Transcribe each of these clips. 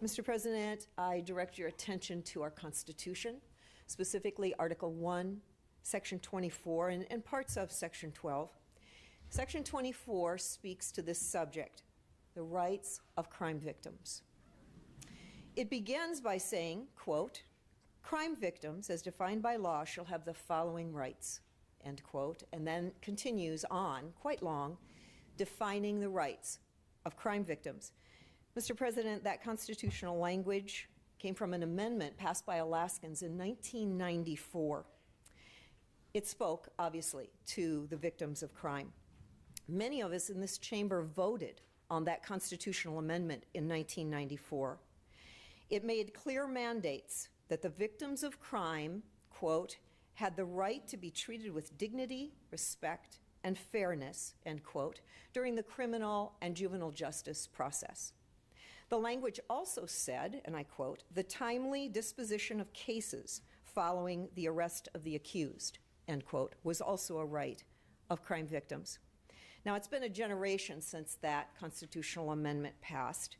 Mr. President, I direct your attention to our Constitution, specifically Article 1, Section 24, and parts of Section 12. Section 24 speaks to this subject, the rights of crime victims. It begins by saying, quote, "Crime victims, as defined by law, shall have the following rights," end quote, and then continues on, quite long, defining the rights of crime victims. Mr. President, that constitutional language came from an amendment passed by Alaskans in 1994. It spoke, obviously, to the victims of crime. Many of us in this chamber voted on that constitutional amendment in 1994. It made clear mandates that the victims of crime, quote, had the right to be treated with dignity, respect, and fairness, end quote, during the criminal and juvenile justice process. The language also said, and I quote, "the timely disposition of cases following the arrest of the accused," end quote, was also a right of crime victims. Now, it's been a generation since that constitutional amendment passed.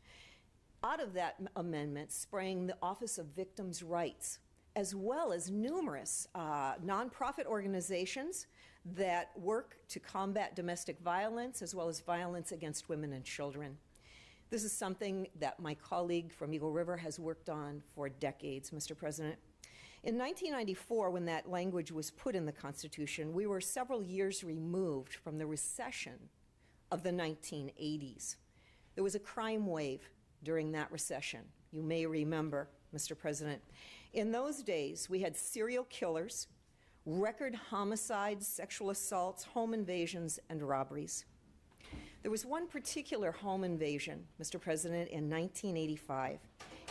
Out of that amendment sprang the Office of Victims' Rights, as well as numerous nonprofit organizations that work to combat domestic violence, as well as violence against women and children. This is something that my colleague from Eagle River has worked on for decades, Mr. President. In 1994, when that language was put in the Constitution, we were several years removed from the recession of the 1980s. There was a crime wave during that recession. You may remember, Mr. President. In those days, we had serial killers, record homicides, sexual assaults, home invasions, and robberies. There was one particular home invasion, Mr. President, in 1985,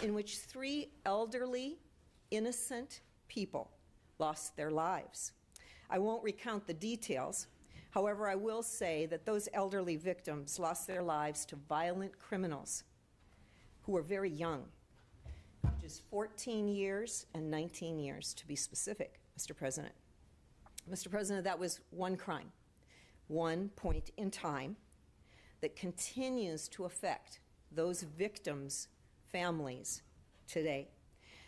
in which 3 elderly, innocent people lost their lives. I won't recount the details. However, I will say that those elderly victims lost their lives to violent criminals who were very young, just 14 years and 19 years, to be specific, Mr. President. Mr. President, that was one crime, one point in time that continues to affect those victims' families today.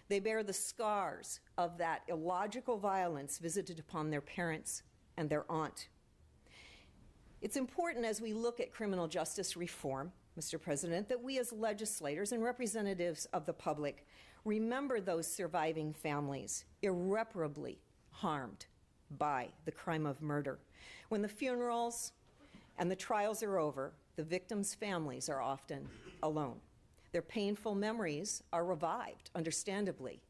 They bear the scars of that illogical violence visited upon their parents and their aunt. It's important as we look at criminal justice reform, Mr. President, that we as legislators and representatives of the public remember those surviving families irreparably harmed by the crime of murder. When the funerals and the trials are over, the victims' families are often alone. Their painful memories are revived, understandably,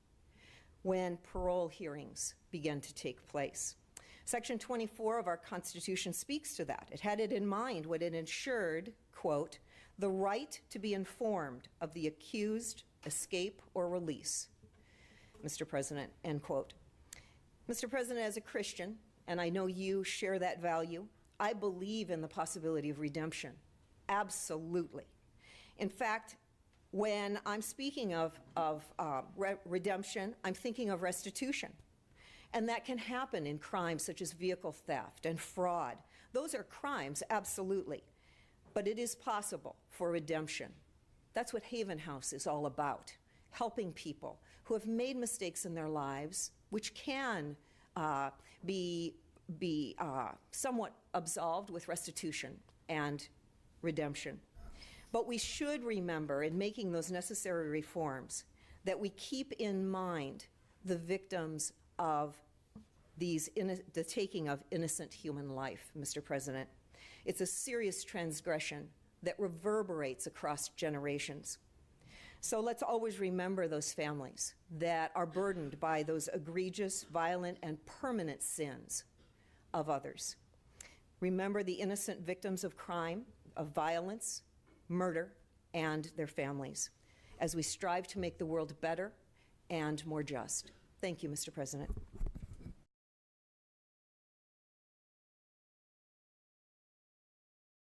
when parole hearings begin to take place. Section 24 of our Constitution speaks to that. It had it in mind when it ensured, quote, "the right to be informed of the accused escape or release," Mr. President, end quote. Mr. President, as a Christian, and I know you share that value, I believe in the possibility of redemption. Absolutely. In fact, when I'm speaking of redemption, I'm thinking of restitution. And that can happen in crimes such as vehicle theft and fraud. Those are crimes, absolutely. But it is possible for redemption. That's what Haven House is all about, helping people who have made mistakes in their lives, which can be somewhat absolved with restitution and redemption. But we should remember, in making those necessary reforms, that we keep in mind the victims of the taking of innocent human life, Mr. President. It's a serious transgression that reverberates across generations. So let's always remember those families that are burdened by those egregious, violent, and permanent sins of others. Remember the innocent victims of crime, of violence, murder, and their families, as we strive to make the world better and more just. Thank you, Mr. President.